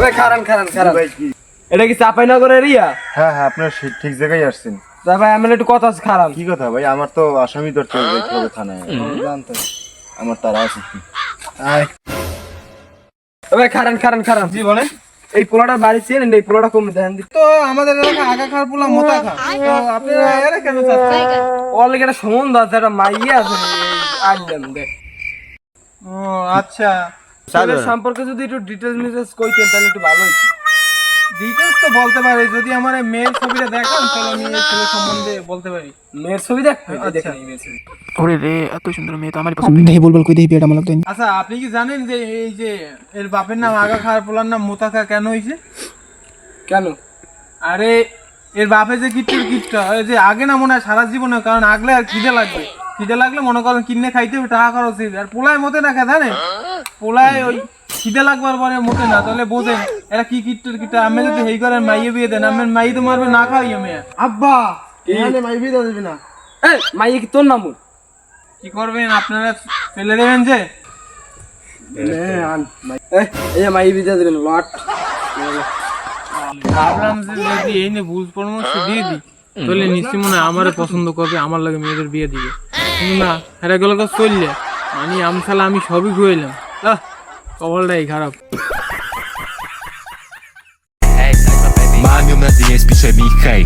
ভাই খারান খারান খারান ভাই কি? এটা কি চাঁপাইনগর এরিয়া? হ্যাঁ হ্যাঁ, আপনার ঠিক জায়গায় আসছেন। তা ভাই আমার একটু কথা আছে খারান। কি কথা ভাই? আমার তো আসামি ধরতে যাইতে হবে থানায়। জানতো আমার তারা আছে। আয় ভাই খারান খারান খারান। জি বলেন। এই পোলাটার বাড়ি চেনেন? এই পোলাটা কম ধ্যান দিতে তো আমাদের এলাকা আগা খার পোলা মোতা খা, তো আপনারা এরা কেন চাচ্ছেন? অলরেডি একটা সম্বন্ধ আছে, একটা মাইয়া আছে আনলাম দেখ। ও আচ্ছা, তাহলে সম্পর্কে যদি একটু ডিটেলস কইতেন তাহলে একটু ভালো হইতো। ডিটেলস তো বলতে পারি, যদি আমার এই মেয়ের ছবিটা দেখান তাহলে আমি এই ছেলের সম্বন্ধে বলতে পারি। মেয়ের ছবি দেখবেন? আচ্ছা। দেখেন এই মেয়ের ছবি। ওরে রে, এত সুন্দর মেয়ে তো আমারই পছন্দ। দেখি বলবল কই দেখি বিয়েটা মালাক দেন। আচ্ছা, আপনি কি জানেন যে এই যে এর বাপের নাম আগা খার পোলার নাম মোতা খা কেন হয়েছে? কেন? আরে এর বাপে যে কিটটা যে আগে না মনে হয় সারা জীবনে, কারণ আগলে আর খিদে লাগলে মনে করেন কিনে খাইতে হবে, টাকা খরচ দিবে। আর পোলায় মতে না খা জানেন, পোলায় ওই খিদে লাগবার পরে মতে না। তাহলে বোঝেন এরা কি কিটটা। আমি যদি হেই করেন মাইয়ে বিয়ে দেন, আমি মাই তো মারবে না খাওয়াই মেয়ে। আব্বা এখানে মাই বিয়ে দেওয়া যাবে না। এই মাইয়া কি তোর নাম? কি করবেন আপনারা, ফেলে দেবেন যে? এই মাই বিদা দিবেন লট। ভাবলাম যে যদি এই নিয়ে ভুল পরামর্শ দিয়ে দিই তাহলে নিশ্চয় মনে হয় আমারে পছন্দ করবে, আমার লাগে মেয়েদের বিয়ে দিবে। কিন্তু না, হেরা গেল চললে মানে আমসালা আমি সবই খুঁইলাম। কপালটাই খারাপ। Mami, uma dance, bicho é Mickey.